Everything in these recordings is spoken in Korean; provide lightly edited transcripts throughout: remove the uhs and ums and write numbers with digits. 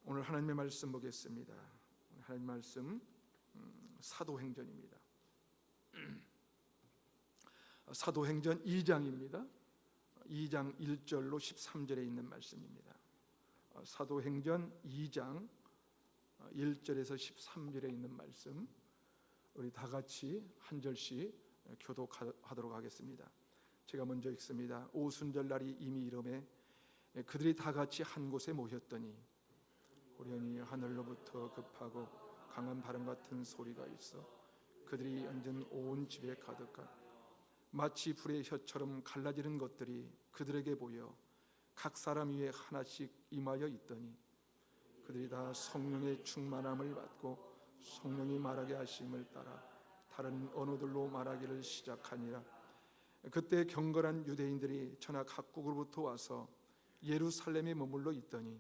오늘 하나님의 말씀 보겠습니다. 하나님의 말씀 사도행전입니다. 사도행전 2장입니다. 2장 1절로 13절에 있는 말씀입니다. 사도행전 2장 1절에서 13절에 있는 말씀, 우리 다 같이 한 절씩 교독하도록 하겠습니다. 제가 먼저 읽습니다. 오순절 날이 이미 이르매 그들이 다 같이 한 곳에 모였더니 우연히 하늘로부터 급하고 강한 바람 같은 소리가 있어 그들이 앉은 온 집에 가득한 마치 불의 혀처럼 갈라지는 것들이 그들에게 보여 각 사람 위에 하나씩 임하여 있더니 그들이 다 성령의 충만함을 받고 성령이 말하게 하심을 따라 다른 언어들로 말하기를 시작하니라. 그때 경건한 유대인들이 전하 각국으로부터 와서 예루살렘에 머물러 있더니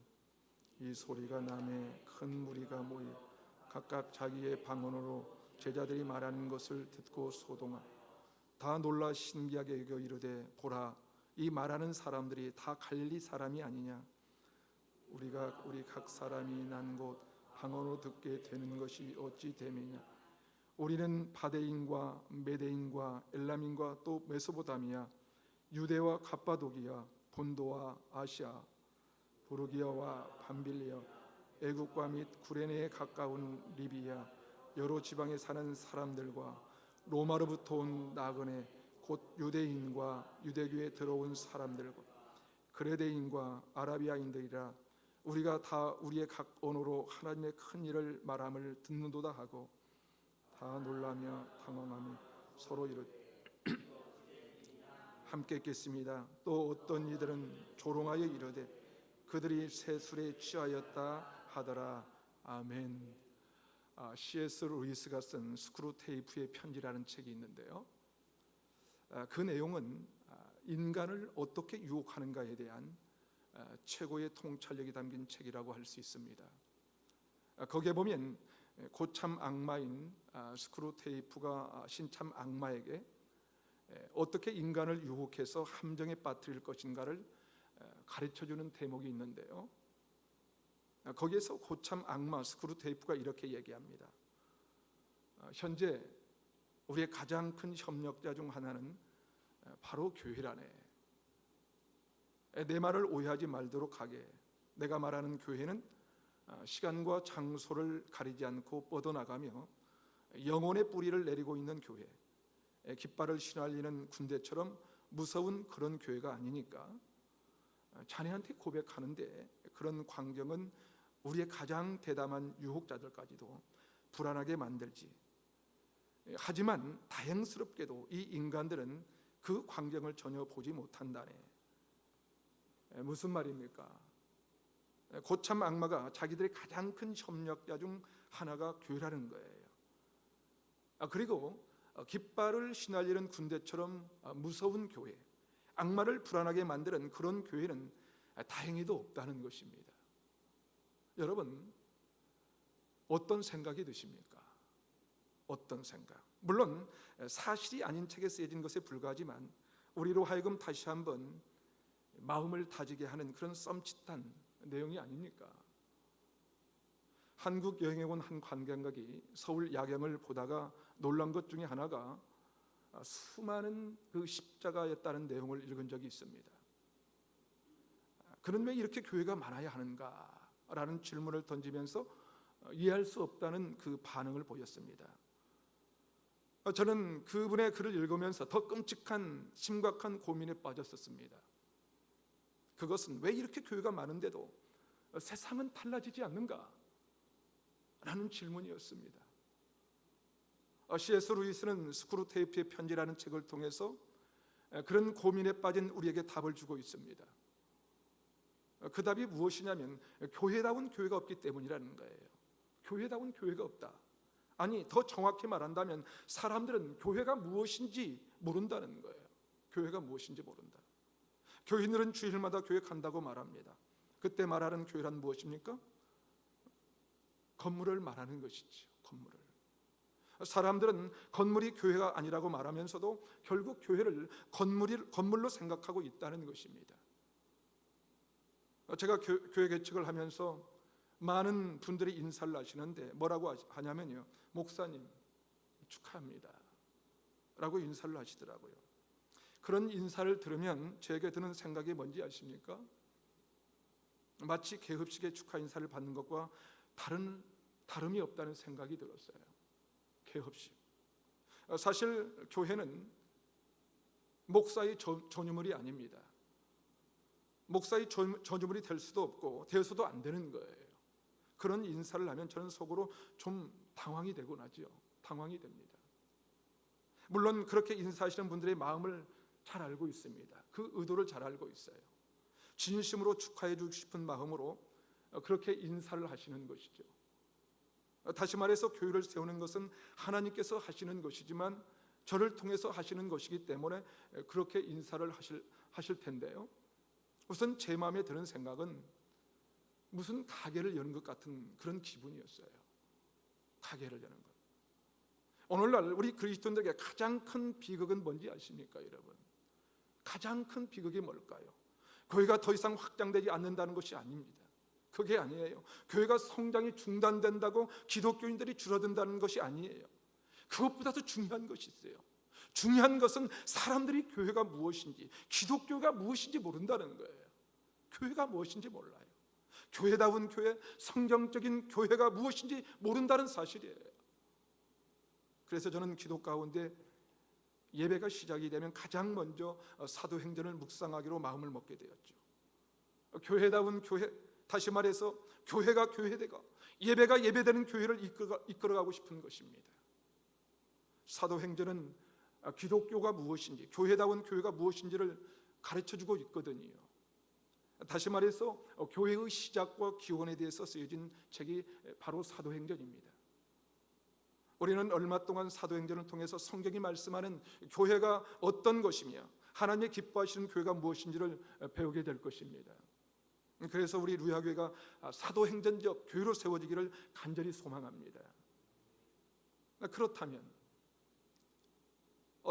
이 소리가 나매 큰 무리가 모여 각각 자기의 방언으로 제자들이 말하는 것을 듣고 소동하 다 놀라 신기하게 여겨 이르되 보라, 이 말하는 사람들이 다 갈릴리 사람이 아니냐? 우리가 우리 각 사람이 난 곳 방언으로 듣게 되는 것이 어찌 됨이냐? 우리는 바데인과 메데인과 엘람인과 또 메소포타미아, 유대와 갑바도기아, 본도와 아시아, 부르기아와 밤빌리아, 애국과 및 구레네에 가까운 리비아, 여러 지방에 사는 사람들과 로마로부터 온 나그네 곧 유대인과 유대교에 들어온 사람들과 그레데인과 아라비아인들이라 우리가 다 우리의 각 언어로 하나님의 큰 일을 말함을 듣는도다 하고 다 놀라며 당황하며 서로 이르되 함께 읽겠습니다. 또 어떤 이들은 조롱하여 이르되 그들이 새 술에 취하였다 하더라. 아멘. C.S. 루이스가 쓴 스크루테이프의 편지라는 책이 있는데요, 그 내용은 인간을 어떻게 유혹하는가에 대한 최고의 통찰력이 담긴 책이라고 할 수 있습니다. 거기에 보면 고참 악마인 스크루테이프가 신참 악마에게 어떻게 인간을 유혹해서 함정에 빠뜨릴 것인가를 가르쳐주는 대목이 있는데요, 거기에서 고참 악마 스크루테이프가 이렇게 얘기합니다. 현재 우리의 가장 큰 협력자 중 하나는 바로 교회라네. 내 말을 오해하지 말도록 하게 내가 말하는 교회는 시간과 장소를 가리지 않고 뻗어나가며 영혼의 뿌리를 내리고 있는 교회, 깃발을 휘날리는 군대처럼 무서운 그런 교회가 아니니까 자네한테 고백하는데 그런 광경은 우리의 가장 대담한 유혹자들까지도 불안하게 만들지. 하지만 다행스럽게도 이 인간들은 그 광경을 전혀 보지 못한다네. 무슨 말입니까? 고참 악마가 자기들의 가장 큰 협력자 중 하나가 교회라는 거예요. 그리고 깃발을 휘날리는 군대처럼 무서운 교회, 악마를 불안하게 만드는 그런 교회는 다행히도 없다는 것입니다. 여러분, 어떤 생각이 드십니까? 어떤 생각? 물론 사실이 아닌 책에 쓰여진 것에 불과하지만 우리로 하여금 다시 한번 마음을 다지게 하는 그런 썸칫한 내용이 아닙니까? 한국 여행에 온 한 관광객이 서울 야경을 보다가 놀란 것 중에 하나가 수많은 그 십자가였다는 내용을 읽은 적이 있습니다. 그는 왜 이렇게 교회가 많아야 하는가? 라는 질문을 던지면서 이해할 수 없다는 그 반응을 보였습니다. 저는 그분의 글을 읽으면서 더 끔찍한 심각한 고민에 빠졌었습니다. 그것은 왜 이렇게 교회가 많은데도 세상은 달라지지 않는가? 라는 질문이었습니다. C.S. 루이스는 스크루테이프의 편지라는 책을 통해서 그런 고민에 빠진 우리에게 답을 주고 있습니다. 그 답이 무엇이냐면 교회다운 교회가 없기 때문이라는 거예요. 교회다운 교회가 없다. 아니, 더 정확히 말한다면 사람들은 교회가 무엇인지 모른다는 거예요. 교회가 무엇인지 모른다. 교인들은 주일마다 교회 간다고 말합니다. 그때 말하는 교회란 무엇입니까? 건물을 말하는 것이죠. 건물을. 사람들은 건물이 교회가 아니라고 말하면서도 결국 교회를 건물로 생각하고 있다는 것입니다. 제가 교회 개척을 하면서 많은 분들이 인사를 하시는데 뭐라고 하냐면요, 목사님 축하합니다 라고 인사를 하시더라고요. 그런 인사를 들으면 제게 드는 생각이 뭔지 아십니까? 마치 개업식의 축하 인사를 받는 것과 다름이 없다는 생각이 들었어요. 개업식. 사실 교회는 목사의 전유물이 아닙니다. 목사의 전유물이 될 수도 없고 되어서도 안 되는 거예요. 그런 인사를 하면 저는 속으로 좀 당황이 되곤 하죠. 당황이 됩니다. 물론 그렇게 인사하시는 분들의 마음을 잘 알고 있습니다. 그 의도를 잘 알고 있어요. 진심으로 축하해 주고 싶은 마음으로 그렇게 인사를 하시는 것이죠. 다시 말해서 교회를 세우는 것은 하나님께서 하시는 것이지만 저를 통해서 하시는 것이기 때문에 그렇게 인사를 하실 텐데요. 우선 제 마음에 드는 생각은 무슨 가게를 여는 것 같은 그런 기분이었어요. 가게를 여는 것. 오늘날 우리 그리스도인들에게 가장 큰 비극은 뭔지 아십니까, 여러분? 가장 큰 비극이 뭘까요? 교회가 더 이상 확장되지 않는다는 것이 아닙니다. 그게 아니에요. 교회가 성장이 중단된다고 기독교인들이 줄어든다는 것이 아니에요. 그것보다도 중요한 것이 있어요. 중요한 것은 사람들이 교회가 무엇인지, 기독교가 무엇인지 모른다는 거예요. 교회가 무엇인지 몰라요. 교회다운 교회, 성경적인 교회가 무엇인지 모른다는 사실이에요. 그래서 저는 기도 가운데 예배가 시작이 되면 가장 먼저 사도행전을 묵상하기로 마음을 먹게 되었죠. 교회다운 교회, 다시 말해서 교회가 교회되고 예배가 예배되는 교회를 이끌어가고 싶은 것입니다. 사도행전은 기독교가 무엇인지, 교회다운 교회가 무엇인지를 가르쳐주고 있거든요. 다시 말해서 교회의 시작과 기원에 대해서 쓰여진 책이 바로 사도행전입니다. 우리는 얼마 동안 사도행전을 통해서 성경이 말씀하는 교회가 어떤 것이며 하나님의 기뻐하시는 교회가 무엇인지를 배우게 될 것입니다. 그래서 우리 루야교회가 사도행전적 교회로 세워지기를 간절히 소망합니다. 그렇다면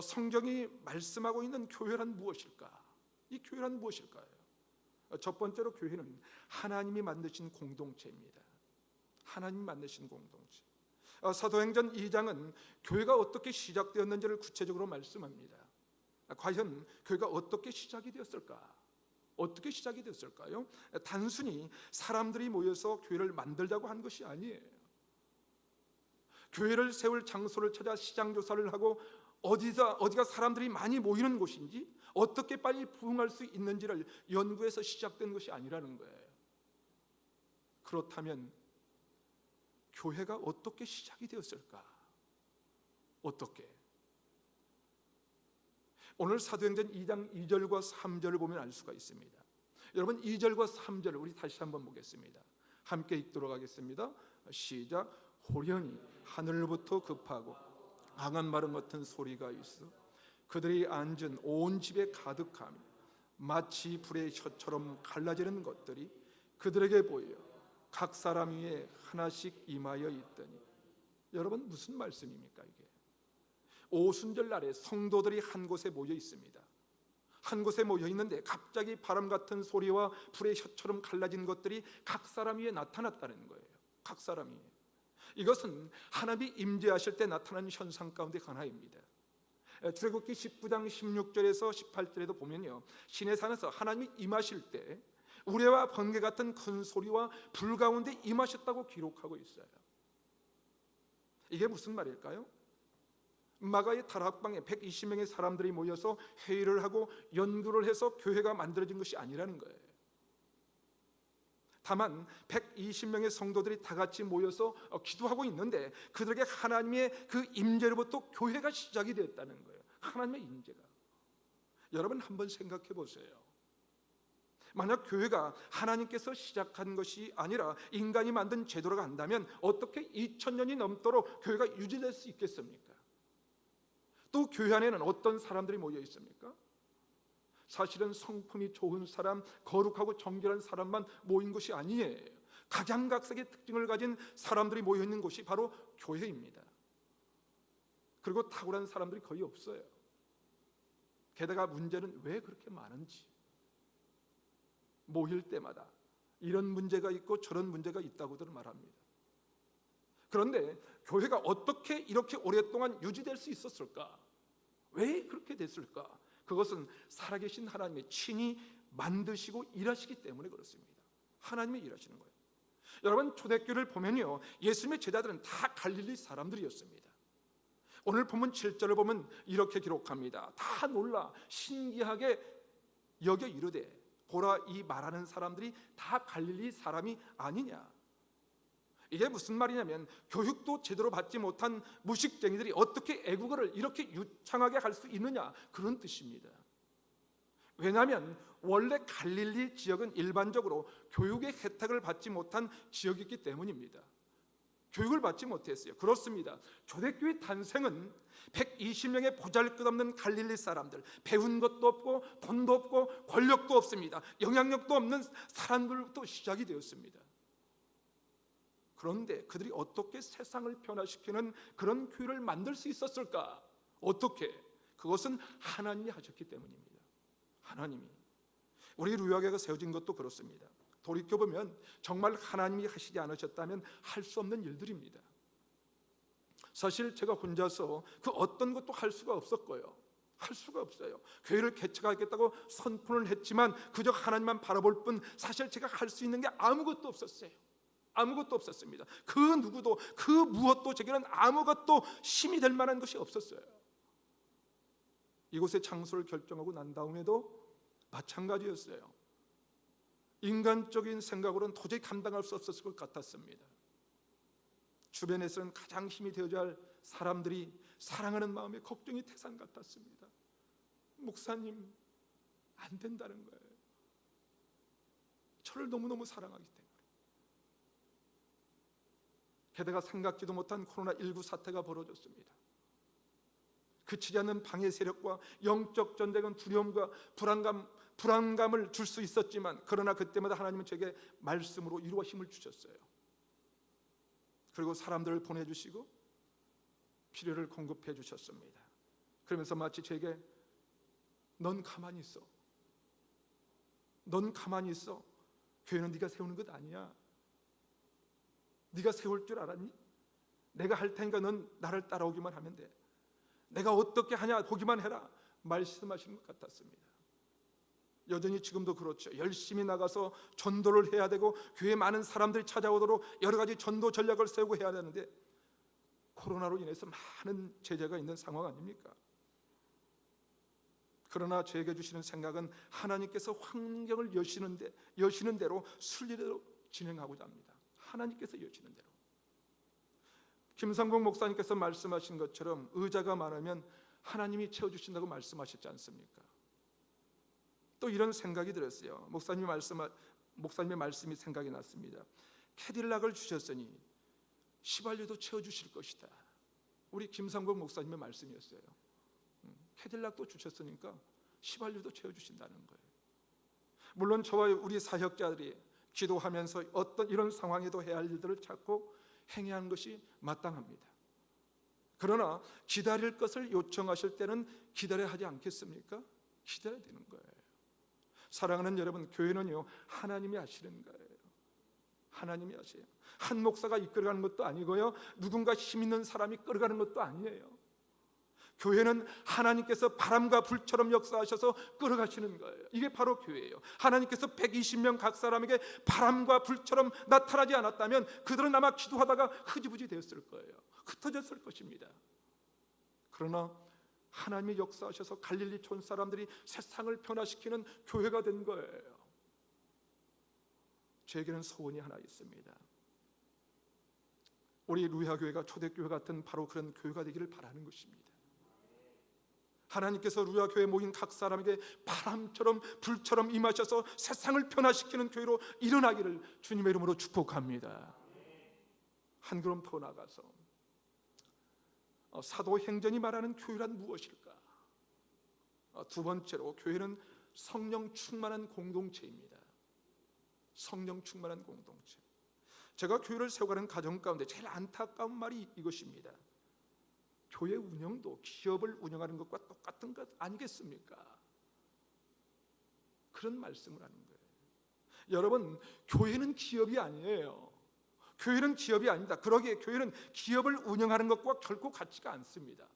성경이 말씀하고 있는 교회란 무엇일까? 이 교회란 무엇일까요? 첫 번째로 교회는 하나님이 만드신 공동체입니다. 하나님이 만드신 공동체. 사도행전 2장은 교회가 어떻게 시작되었는지를 구체적으로 말씀합니다. 과연 교회가 어떻게 시작이 되었을까? 어떻게 시작이 됐을까요? 단순히 사람들이 모여서 교회를 만들자고 한 것이 아니에요. 교회를 세울 장소를 찾아 시장 조사를 하고 어디가 사람들이 많이 모이는 곳인지, 어떻게 빨리 부흥할 수 있는지를 연구해서 시작된 것이 아니라는 거예요. 그렇다면 교회가 어떻게 시작이 되었을까? 어떻게? 오늘 사도행전 2장 2절과 3절을 보면 알 수가 있습니다. 여러분, 2절과 3절을 우리 다시 한번 보겠습니다. 함께 읽도록 하겠습니다. 시작. 호련히 하늘부터 급하고 강한 바람 같은 소리가 있어 그들이 앉은 온 집에 가득하며 마치 불의 혀처럼 갈라지는 것들이 그들에게 보여 각 사람 위에 하나씩 임하여 있더니. 여러분, 무슨 말씀입니까 이게? 오순절 날에 성도들이 한 곳에 모여 있습니다. 한 곳에 모여 있는데 갑자기 바람 같은 소리와 불의 혀처럼 갈라진 것들이 각 사람 위에 나타났다는 거예요. 각 사람 위에. 이것은 하나님이 임재하실 때 나타나는 현상 가운데 하나입니다. 출애굽기 19장 16절에서 18절에도 보면요, 시내 산에서 하나님이 임하실 때 우레와 번개 같은 큰 소리와 불 가운데 임하셨다고 기록하고 있어요. 이게 무슨 말일까요? 마가의 다락방에 120명의 사람들이 모여서 회의를 하고 연구를 해서 교회가 만들어진 것이 아니라는 거예요. 다만 120명의 성도들이 다 같이 모여서 기도하고 있는데 그들에게 하나님의 그 임재로부터 교회가 시작이 됐다는 거예요. 하나님의 임재가. 여러분, 한번 생각해 보세요. 만약 교회가 하나님께서 시작한 것이 아니라 인간이 만든 제도로 간다면 어떻게 2000년이 넘도록 교회가 유지될 수 있겠습니까? 또 교회 안에는 어떤 사람들이 모여 있습니까? 사실은 성품이 좋은 사람, 거룩하고 정결한 사람만 모인 것이 아니에요. 각양각색의 특징을 가진 사람들이 모여 있는 곳이 바로 교회입니다. 그리고 탁월한 사람들이 거의 없어요. 게다가 문제는 왜 그렇게 많은지, 모일 때마다 이런 문제가 있고 저런 문제가 있다고들 말합니다. 그런데 교회가 어떻게 이렇게 오랫동안 유지될 수 있었을까? 왜 그렇게 됐을까? 그것은 살아계신 하나님이 친히 만드시고 일하시기 때문에 그렇습니다. 하나님이 일하시는 거예요. 여러분, 초대교회를 보면요, 예수님의 제자들은 다 갈릴리 사람들이었습니다. 오늘 본문 7절을 보면 이렇게 기록합니다. 다 놀라 신기하게 여겨 이르되 보라, 이 말하는 사람들이 다 갈릴리 사람이 아니냐. 이게 무슨 말이냐면 교육도 제대로 받지 못한 무식쟁이들이 어떻게 애국어를 이렇게 유창하게 할 수 있느냐, 그런 뜻입니다. 왜냐하면 원래 갈릴리 지역은 일반적으로 교육의 혜택을 받지 못한 지역이기 때문입니다. 교육을 받지 못했어요. 그렇습니다. 초대교회 탄생은 120명의 보잘것없는 갈릴리 사람들, 배운 것도 없고 돈도 없고 권력도 없습니다. 영향력도 없는 사람들부터 시작이 되었습니다. 그런데 그들이 어떻게 세상을 변화시키는 그런 교회를 만들 수 있었을까? 어떻게? 그것은 하나님이 하셨기 때문입니다. 하나님이. 우리 루야교회가 세워진 것도 그렇습니다. 돌이켜보면 정말 하나님이 하시지 않으셨다면 할 수 없는 일들입니다. 사실 제가 혼자서 그 어떤 것도 할 수가 없었고요. 할 수가 없어요. 교회를 개척하겠다고 선포를 했지만 그저 하나님만 바라볼 뿐 사실 제가 할 수 있는 게 아무것도 없었어요. 아무것도 없었습니다. 그 누구도 그 무엇도 제게는 아무것도 힘이 될 만한 것이 없었어요. 이곳의 장소를 결정하고 난 다음에도 마찬가지였어요. 인간적인 생각으로는 도저히 감당할 수 없었을 것 같았습니다. 주변에서는 가장 힘이 되어야 할 사람들이 사랑하는 마음에 걱정이 태산 같았습니다. 목사님, 안 된다는 거예요. 저를 너무너무 사랑하기 때문에. 게다가 생각지도 못한 코로나19 사태가 벌어졌습니다. 그치지 않는 방해 세력과 영적 전쟁은 두려움과 불안감을 줄 수 있었지만 그러나 그때마다 하나님은 제게 말씀으로 이루어 힘을 주셨어요. 그리고 사람들을 보내주시고 필요를 공급해 주셨습니다. 그러면서 마치 제게 넌 가만히 있어. 넌 가만히 있어. 교회는 네가 세우는 것 아니야. 네가 세울 줄 알았니? 내가 할 테니까 넌 나를 따라오기만 하면 돼. 내가 어떻게 하냐 보기만 해라. 말씀하시는 것 같았습니다. 여전히 지금도 그렇죠. 열심히 나가서 전도를 해야 되고 교회에 많은 사람들이 찾아오도록 여러 가지 전도 전략을 세우고 해야 되는데 코로나로 인해서 많은 제재가 있는 상황 아닙니까? 그러나 저에게 주시는 생각은 하나님께서 환경을 여시는 대로 순리대로 진행하고자 합니다. 하나님께서 여시는 대로. 김상봉 목사님께서 말씀하신 것처럼 의자가 많으면 하나님이 채워주신다고 말씀하셨지 않습니까? 또 이런 생각이 들었어요. 목사님의 말씀이 생각이 났습니다. 캐딜락을 주셨으니 휘발유도 채워주실 것이다. 우리 김상봉 목사님의 말씀이었어요. 캐딜락도 주셨으니까 휘발유도 채워주신다는 거예요. 물론 저와 우리 사역자들이 기도하면서 어떤 이런 상황에도 해야 할 일들을 찾고 행해야 하는 것이 마땅합니다. 그러나 기다릴 것을 요청하실 때는 기다려야 하지 않겠습니까? 기다려야 되는 거예요. 사랑하는 여러분, 교회는요 하나님이 하시는 거예요. 하나님이 하세요. 한 목사가 이끌어가는 것도 아니고요, 누군가 힘 있는 사람이 끌어가는 것도 아니에요. 교회는 하나님께서 바람과 불처럼 역사하셔서 끌어가시는 거예요. 이게 바로 교회예요. 하나님께서 120명 각 사람에게 바람과 불처럼 나타나지 않았다면 그들은 아마 기도하다가 흐지부지 되었을 거예요. 흩어졌을 것입니다. 그러나 하나님이 역사하셔서 갈릴리 촌 사람들이 세상을 변화시키는 교회가 된 거예요. 저에게는 소원이 하나 있습니다. 우리 루야교회가 초대교회 같은 바로 그런 교회가 되기를 바라는 것입니다. 하나님께서 루야교회에 모인 각 사람에게 바람처럼 불처럼 임하셔서 세상을 변화시키는 교회로 일어나기를 주님의 이름으로 축복합니다. 한 걸음 더 나가서 사도행전이 말하는 교회란 무엇일까? 두 번째로 교회는 성령 충만한 공동체입니다. 성령 충만한 공동체. 제가 교회를 세워가는 가정 가운데 제일 안타까운 말이 이것입니다. 교회 운영도 기업을 운영하는 것과 똑같은 것 아니겠습니까? 그런 말씀을 하는 거예요. 여러분, 교회는 기업이 아니에요. 교회는 기업이 아닙니다. 그러기에 교회는 기업을 운영하는 것과 결코 같지가 않습니다.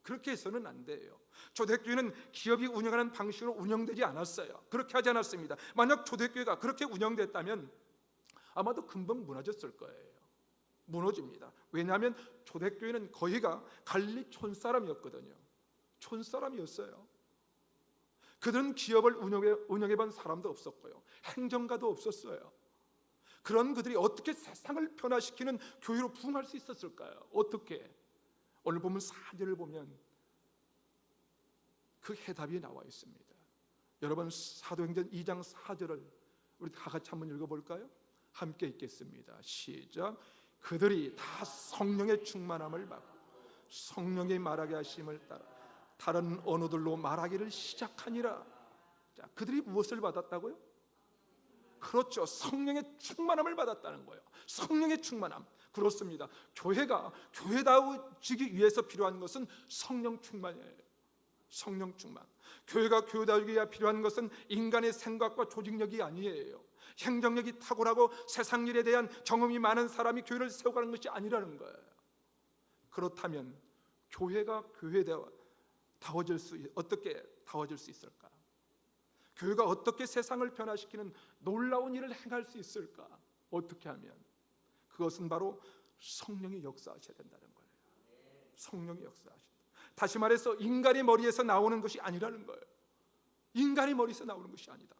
그렇게 해서는 안 돼요. 초대교회는 기업이 운영하는 방식으로 운영되지 않았어요. 그렇게 하지 않았습니다. 만약 초대교회가 그렇게 운영됐다면 아마도 금방 무너졌을 거예요. 무너집니다. 왜냐하면 초대교회는 거의가 갈릴리 촌사람이었거든요. 촌사람이었어요. 그들은 기업을 운영해본 사람도 없었고요, 행정가도 없었어요. 그런 그들이 어떻게 세상을 변화시키는 교회로 부흥할 수 있었을까요? 어떻게? 오늘 보면 4절을 보면 그 해답이 나와 있습니다. 여러분, 사도행전 2장 4절을 우리 다 같이 한번 읽어볼까요? 함께 읽겠습니다. 시작. 그들이 다 성령의 충만함을 받고 성령의 말하게 하심을 따라 다른 언어들로 말하기를 시작하니라. 자, 그들이 무엇을 받았다고요? 그렇죠, 성령의 충만함을 받았다는 거예요. 성령의 충만함. 그렇습니다. 교회가 교회다워지기 위해서 필요한 것은 성령 충만이에요. 성령 충만. 교회가 교회다우기 위해 필요한 것은 인간의 생각과 조직력이 아니에요. 행정력이 탁월하고 세상 일에 대한 경험이 많은 사람이 교회를 세워가는 것이 아니라는 거예요. 그렇다면 교회가 어떻게 다워질 수 있을까? 교회가 어떻게 세상을 변화시키는 놀라운 일을 행할 수 있을까? 어떻게 하면? 그것은 바로 성령이 역사하셔야 된다는 거예요. 성령이 역사하신다. 다시 말해서 인간의 머리에서 나오는 것이 아니라는 거예요. 인간의 머리에서 나오는 것이 아니다.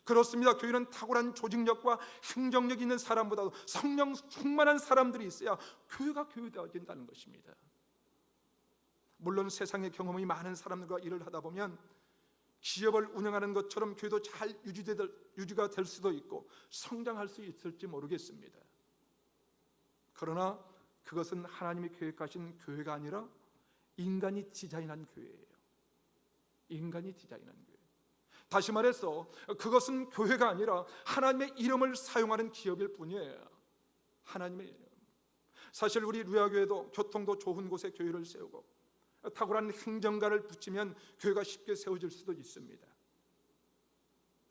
그렇습니다. 교회는 탁월한 조직력과 행정력 있는 사람보다도 성령 충만한 사람들이 있어야 교회가 교회되어진다는 것입니다. 물론 세상의 경험이 많은 사람들과 일을 하다 보면 기업을 운영하는 것처럼 교회도 잘 유지가 될 수도 있고 성장할 수 있을지 모르겠습니다. 그러나 그것은 하나님이 계획하신 교회가 아니라 인간이 디자인한 교회예요. 인간이 디자인한 교회. 다시 말해서 그것은 교회가 아니라 하나님의 이름을 사용하는 기업일 뿐이에요. 하나님의 이름. 사실 우리 루야교회도 교통도 좋은 곳에 교회를 세우고 탁월한 행정가를 붙이면 교회가 쉽게 세워질 수도 있습니다.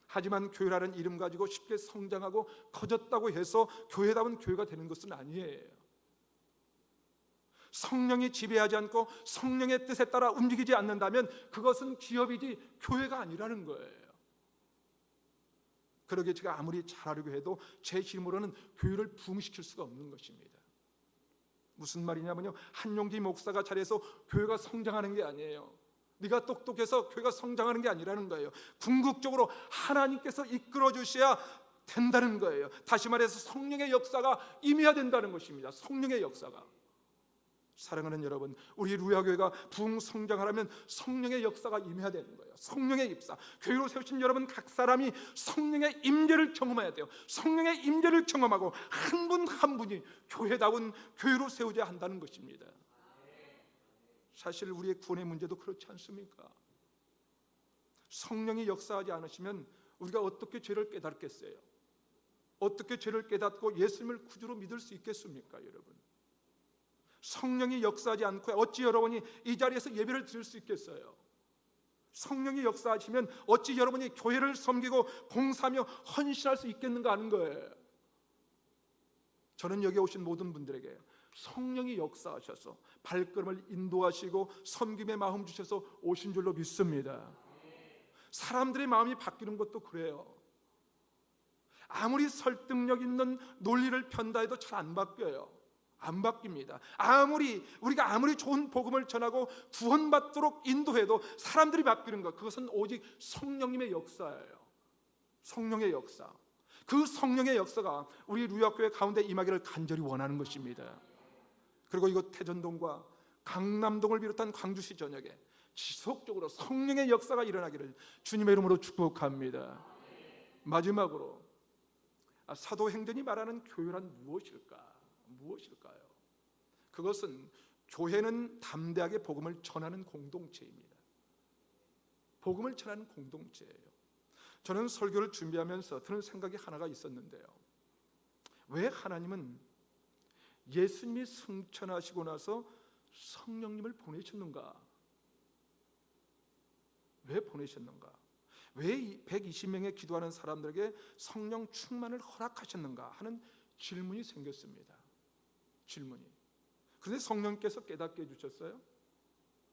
하지만 교회라는 이름 가지고 쉽게 성장하고 커졌다고 해서 교회다운 교회가 되는 것은 아니에요. 성령이 지배하지 않고 성령의 뜻에 따라 움직이지 않는다면 그것은 기업이지 교회가 아니라는 거예요. 그러기에 제가 아무리 잘하려고 해도 제 힘으로는 교회를 부흥시킬 수가 없는 것입니다. 무슨 말이냐면요, 한용기 목사가 잘해서 교회가 성장하는 게 아니에요. 네가 똑똑해서 교회가 성장하는 게 아니라는 거예요. 궁극적으로 하나님께서 이끌어 주셔야 된다는 거예요. 다시 말해서 성령의 역사가 임해야 된다는 것입니다. 성령의 역사가. 사랑하는 여러분, 우리 루야교회가 부흥 성장하려면 성령의 역사가 임해야 되는 거예요. 성령의 입사. 교회로 세우신 여러분 각 사람이 성령의 임재를 경험해야 돼요. 성령의 임재를 경험하고 한 분 한 분이 교회다운 교회로 세워져야 한다는 것입니다. 사실 우리의 구원의 문제도 그렇지 않습니까? 성령이 역사하지 않으시면 우리가 어떻게 죄를 깨닫겠어요? 어떻게 죄를 깨닫고 예수님을 구주로 믿을 수 있겠습니까, 여러분? 성령이 역사하지 않고 어찌 여러분이 이 자리에서 예배를 드릴 수 있겠어요? 성령이 역사하시면 어찌 여러분이 교회를 섬기고 봉사하며 헌신할 수 있겠는가 하는 거예요. 저는 여기 오신 모든 분들에게 성령이 역사하셔서 발걸음을 인도하시고 섬김의 마음 주셔서 오신 줄로 믿습니다. 사람들의 마음이 바뀌는 것도 그래요. 아무리 설득력 있는 논리를 편다 해도 잘 안 바뀌어요. 안 바뀝니다. 우리가 아무리 좋은 복음을 전하고 구원받도록 인도해도 사람들이 바뀌는 것, 그것은 오직 성령님의 역사예요. 성령의 역사. 그 성령의 역사가 우리 루야교회 가운데 임하기를 간절히 원하는 것입니다. 그리고 이곳 태전동과 강남동을 비롯한 광주시 전역에 지속적으로 성령의 역사가 일어나기를 주님의 이름으로 축복합니다. 마지막으로 사도행전이 말하는 교회란 무엇일까? 무엇일까요? 그것은 교회는 담대하게 복음을 전하는 공동체입니다. 복음을 전하는 공동체예요. 저는 설교를 준비하면서 드는 생각이 하나가 있었는데요. 왜 하나님은 예수님이 승천하시고 나서 성령님을 보내셨는가? 왜 보내셨는가? 왜 120명의 기도하는 사람들에게 성령 충만을 허락하셨는가 하는 질문이 생겼습니다. 질문이. 그런데 성령께서 깨닫게 해주셨어요.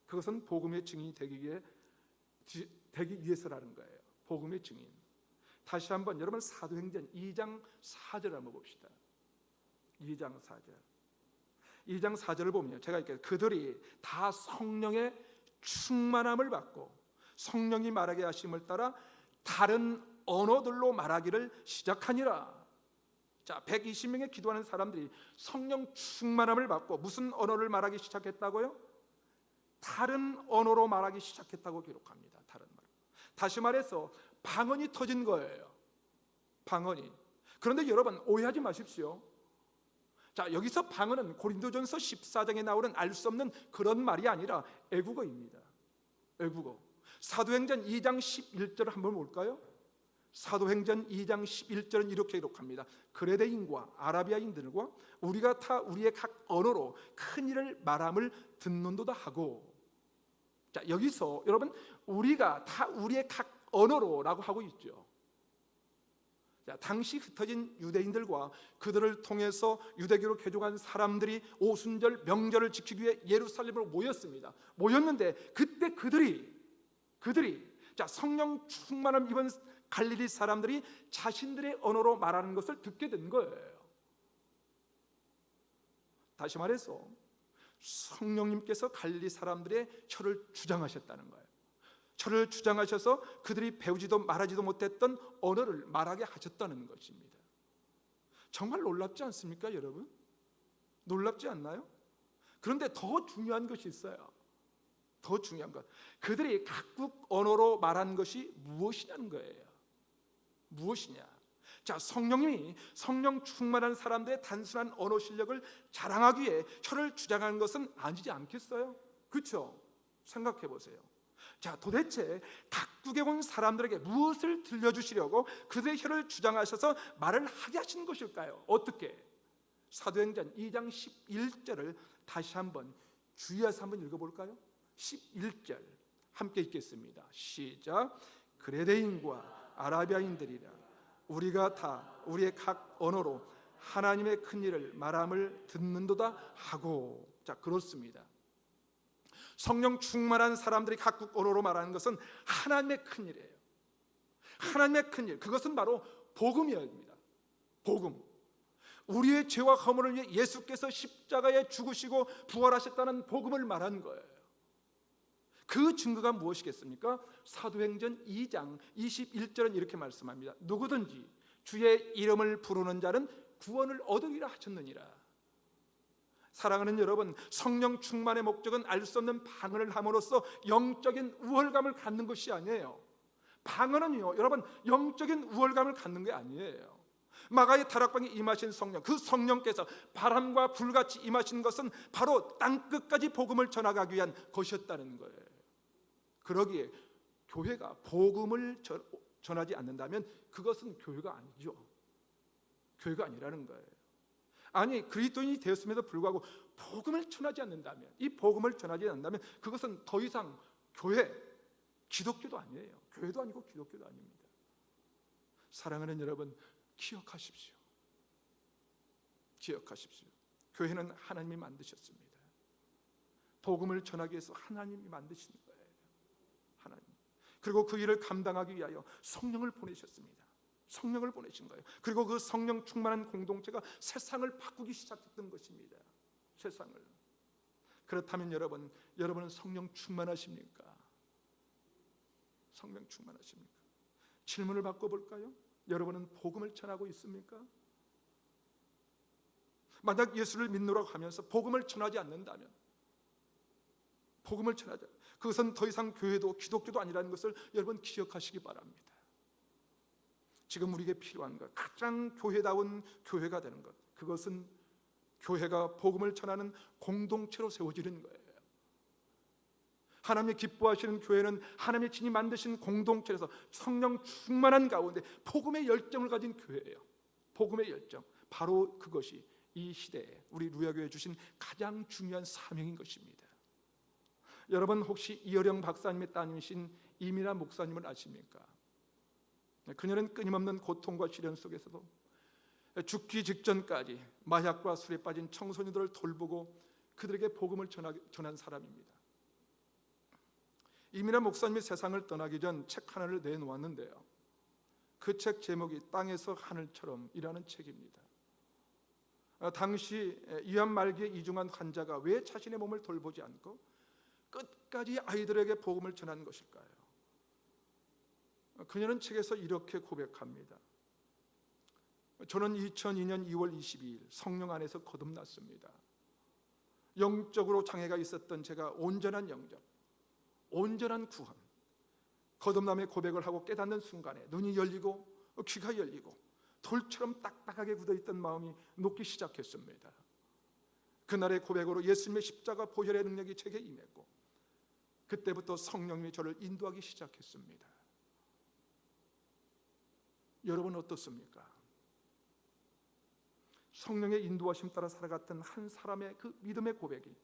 그것은 복음의 증인이 되기 위해서라는 거예요. 복음의 증인. 다시 한번 여러분 사도행전 2장 4절 한번 봅시다. 2장 4절. 2장 4절을 보면요, 제가 이렇게 그들이 다 성령의 충만함을 받고 성령이 말하게 하심을 따라 다른 언어들로 말하기를 시작하니라. 자, 120명의 기도하는 사람들이 성령 충만함을 받고 무슨 언어를 말하기 시작했다고요? 다른 언어로 말하기 시작했다고 기록합니다. 다른 말. 다시 말해서 방언이 터진 거예요. 방언이. 그런데 여러분 오해하지 마십시오. 자, 여기서 방언은 고린도전서 14장에 나오는 알 수 없는 그런 말이 아니라 애국어입니다. 애국어. 사도행전 2장 11절을 한번 볼까요? 사도행전 2장 11절은 이렇게 기록합니다. 그레데인과 아라비아인들과 우리가 다 우리의 각 언어로 큰 일을 말함을 듣는도다 하고. 자, 여기서 여러분 우리가 다 우리의 각 언어로라고 하고 있죠. 자, 당시 흩어진 유대인들과 그들을 통해서 유대교로 개종한 사람들이 오순절 명절을 지키기 위해 예루살렘으로 모였습니다. 모였는데 그때 그들이 자, 성령 충만함 입은 갈릴리 사람들이 자신들의 언어로 말하는 것을 듣게 된 거예요. 다시 말해서 성령님께서 갈릴리 사람들의 혀를 주장하셨다는 거예요. 혀를 주장하셔서 그들이 배우지도 말하지도 못했던 언어를 말하게 하셨다는 것입니다. 정말 놀랍지 않습니까, 여러분? 놀랍지 않나요? 그런데 더 중요한 것이 있어요. 더 중요한 것, 그들이 각국 언어로 말한 것이 무엇이냐는 거예요. 무엇이냐? 자, 성령님이 성령 충만한 사람들의 단순한 언어 실력을 자랑하기 위해 혀를 주장하는 것은 아니지 않겠어요? 그렇죠? 생각해 보세요. 자, 도대체 각국에 온 사람들에게 무엇을 들려주시려고 그들의 혀를 주장하셔서 말을 하게 하신 것일까요? 어떻게? 사도행전 2장 11절을 다시 한번 주의해서 한번 읽어볼까요? 11절 함께 읽겠습니다. 시작. 그레데인과 아라비아인들이라 우리가 다 우리의 각 언어로 하나님의 큰 일을 말함을 듣는도다 하고. 자, 그렇습니다. 성령 충만한 사람들이 각국 언어로 말하는 것은 하나님의 큰 일이에요. 하나님의 큰 일, 그것은 바로 복음이옵니다. 복음. 우리의 죄와 허물을 위해 예수께서 십자가에 죽으시고 부활하셨다는 복음을 말한 거예요. 그 증거가 무엇이겠습니까? 사도행전 2장 21절은 이렇게 말씀합니다. 누구든지 주의 이름을 부르는 자는 구원을 얻으리라 하셨느니라. 사랑하는 여러분, 성령 충만의 목적은 알 수 없는 방언을 함으로써 영적인 우월감을 갖는 것이 아니에요. 방언은요, 여러분, 영적인 우월감을 갖는 게 아니에요. 마가의 다락방에 임하신 성령, 그 성령께서 바람과 불같이 임하신 것은 바로 땅끝까지 복음을 전하기 위한 것이었다는 거예요. 그러기에 교회가 복음을 전하지 않는다면 그것은 교회가 아니죠. 교회가 아니라는 거예요. 아니, 그리스도인이 되었음에도 불구하고 복음을 전하지 않는다면, 이 복음을 전하지 않는다면 그것은 더 이상 교회, 기독교도 아니에요. 교회도 아니고 기독교도 아닙니다. 사랑하는 여러분, 기억하십시오. 기억하십시오. 교회는 하나님이 만드셨습니다. 복음을 전하기 위해서 하나님이 만드신 거예요. 하나님. 그리고 그 일을 감당하기 위하여 성령을 보내셨습니다. 성령을 보내신 거예요. 그리고 그 성령 충만한 공동체가 세상을 바꾸기 시작했던 것입니다. 세상을. 그렇다면 여러분은 성령 충만하십니까? 성령 충만하십니까? 질문을 바꿔볼까요? 여러분은 복음을 전하고 있습니까? 만약 예수를 믿노라고 하면서 복음을 전하지 않는다면, 복음을 전하자, 그것은 더 이상 교회도 기독교도 아니라는 것을 여러분 기억하시기 바랍니다. 지금 우리에게 필요한 것, 가장 교회다운 교회가 되는 것, 그것은 교회가 복음을 전하는 공동체로 세워지는 거예요. 하나님이 기뻐하시는 교회는 하나님의 친히 만드신 공동체에서 성령 충만한 가운데 복음의 열정을 가진 교회예요. 복음의 열정, 바로 그것이 이 시대에 우리 루야교회에 주신 가장 중요한 사명인 것입니다. 여러분 혹시 이어령 박사님의 따님이신 이민아 목사님을 아십니까? 그녀는 끊임없는 고통과 시련 속에서도 죽기 직전까지 마약과 술에 빠진 청소년들을 돌보고 그들에게 복음을 전한 사람입니다. 이민아 목사님이 세상을 떠나기 전 책 하나를 내놓았는데요, 그 책 제목이 땅에서 하늘처럼이라는 책입니다. 당시 위암 말기에 이중한 환자가 왜 자신의 몸을 돌보지 않고 끝까지 아이들에게 복음을 전한 것일까요? 그녀는 책에서 이렇게 고백합니다. 저는 2002년 2월 22일 성령 안에서 거듭났습니다. 영적으로 장애가 있었던 제가 온전한 영접, 온전한 구원, 거듭남의 고백을 하고 깨닫는 순간에 눈이 열리고 귀가 열리고 돌처럼 딱딱하게 굳어있던 마음이 녹기 시작했습니다. 그날의 고백으로 예수님의 십자가 보혈의 능력이 제게 임했고 그때부터 성령님이 저를 인도하기 시작했습니다. 여러분 어떻습니까? 성령의 인도하심 따라 살아갔던 한 사람의 그 믿음의 고백이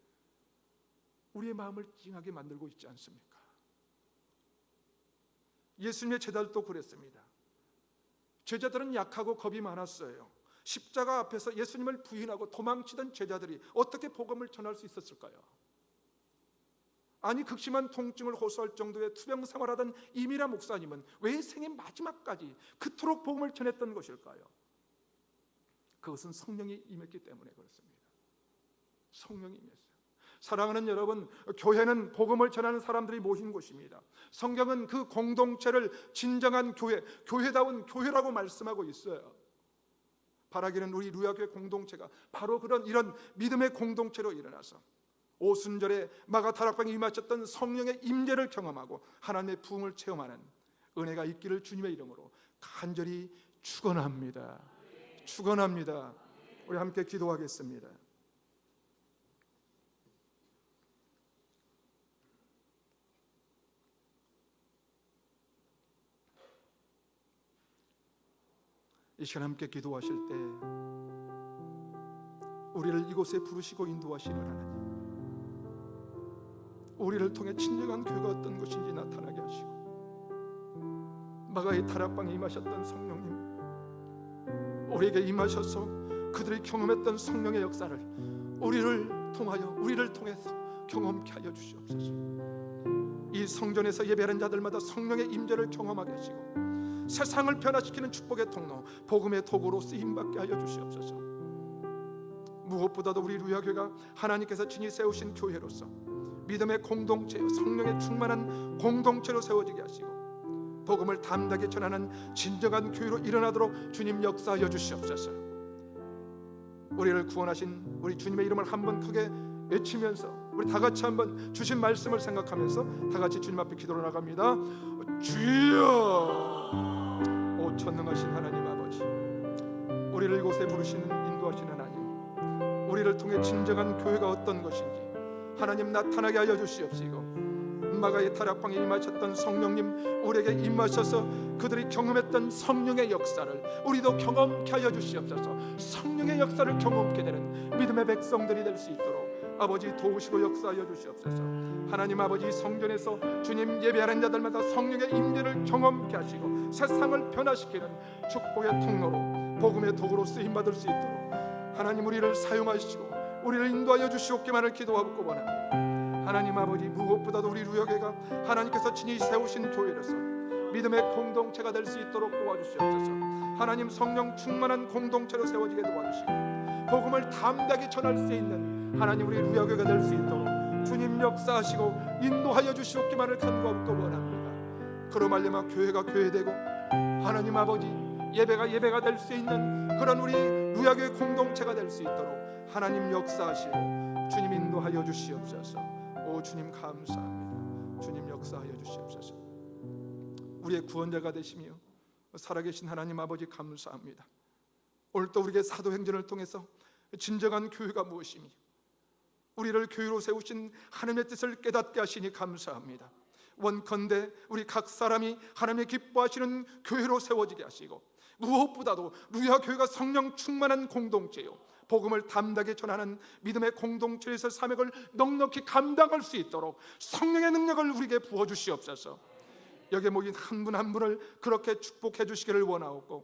우리의 마음을 찡하게 만들고 있지 않습니까? 예수님의 제자들도 그랬습니다. 제자들은 약하고 겁이 많았어요. 십자가 앞에서 예수님을 부인하고 도망치던 제자들이 어떻게 복음을 전할 수 있었을까요? 아니 극심한 통증을 호소할 정도의 투병 생활하던 이민아 목사님은 왜 생애 마지막까지 그토록 복음을 전했던 것일까요? 그것은 성령이 임했기 때문에 그렇습니다. 성령이 임했어요. 사랑하는 여러분, 교회는 복음을 전하는 사람들이 모인 곳입니다. 성경은 그 공동체를 진정한 교회, 교회다운 교회라고 말씀하고 있어요. 바라기는 우리 루야교회 공동체가 바로 이런 믿음의 공동체로 일어나서 오순절에 마가 다락방에 임하셨던 성령의 임재를 경험하고 하나님의 부흥을 체험하는 은혜가 있기를 주님의 이름으로 간절히 축원합니다. 축원합니다. 우리 함께 기도하겠습니다. 이 시간 함께 기도하실 때 우리를 이곳에 부르시고 인도하시는 하나님, 우리를 통해 진정한 교회가 어떤 것인지 나타나게 하시고 마가의 다락방에 임하셨던 성령님, 우리에게 임하셔서 그들이 경험했던 성령의 역사를 우리를 통해서 경험케 하여 주시옵소서. 이 성전에서 예배하는 자들마다 성령의 임재를 경험하게 하시고 세상을 변화시키는 축복의 통로, 복음의 도구로 쓰임받게 하여 주시옵소서. 무엇보다도 우리 루야교회가 하나님께서 친히 세우신 교회로서 믿음의 공동체요, 성령의 충만한 공동체로 세워지게 하시고 복음을 담대하게 전하는 진정한 교회로 일어나도록 주님 역사하여 주시옵소서. 우리를 구원하신 우리 주님의 이름을 한번 크게 외치면서 우리 다 같이 한번 주신 말씀을 생각하면서 다 같이 주님 앞에 기도로 나갑니다. 주여, 오 전능하신 하나님 아버지, 우리를 이곳에 부르시는 인도하시는 하나님, 우리를 통해 진정한 교회가 어떤 것인지 하나님 나타나게 하여 주시옵시고 마가의 다락방에 임하셨던 성령님, 우리에게 임하셔서 그들이 경험했던 성령의 역사를 우리도 경험케 하여 주시옵소서. 성령의 역사를 경험케 되는 믿음의 백성들이 될 수 있도록 아버지 도우시고 역사하여 주시옵소서. 하나님 아버지, 성전에서 주님 예배하는 자들마다 성령의 임재를 경험케 하시고 세상을 변화시키는 축복의 통로로 복음의 도구로 쓰임받을 수 있도록 하나님 우리를 사용하시고 우리를 인도하여 주시옵기만을 기도하고 원합니다. 하나님 아버지, 무엇보다도 우리 루야교회가 하나님께서 친히 세우신 교회로서 믿음의 공동체가 될 수 있도록 도와주시옵소서. 하나님 성령 충만한 공동체로 세워지게 도와주시고 복음을 담대하게 전할 수 있는 하나님 우리 루야교회가 될 수 있도록 주님 역사하시고 인도하여 주시옵기만을 간구하고 원합니다. 그로 말미암아 교회가 교회되고 하나님 아버지 예배가 될 수 있는 그런 우리 루야교회 공동체가 될 수 있도록 하나님 역사하시고 주님 인도하여 주시옵소서. 오 주님 감사합니다. 주님 역사하여 주시옵소서. 우리의 구원자가 되시며 살아계신 하나님 아버지 감사합니다. 오늘도 우리에게 사도행전을 통해서 진정한 교회가 무엇이니 우리를 교회로 세우신 하나님의 뜻을 깨닫게 하시니 감사합니다. 원컨대 우리 각 사람이 하나님의 기뻐하시는 교회로 세워지게 하시고 무엇보다도 루야 교회가 성령 충만한 공동체요, 복음을 담대하게 전하는 믿음의 공동체에서 사명을 넉넉히 감당할 수 있도록 성령의 능력을 우리에게 부어주시옵소서. 여기에 모인 한 분 한 분을 그렇게 축복해 주시기를 원하옵고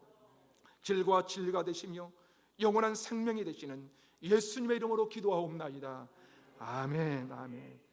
길과 진리가 되시며 영원한 생명이 되시는 예수님의 이름으로 기도하옵나이다. 아멘. 아멘.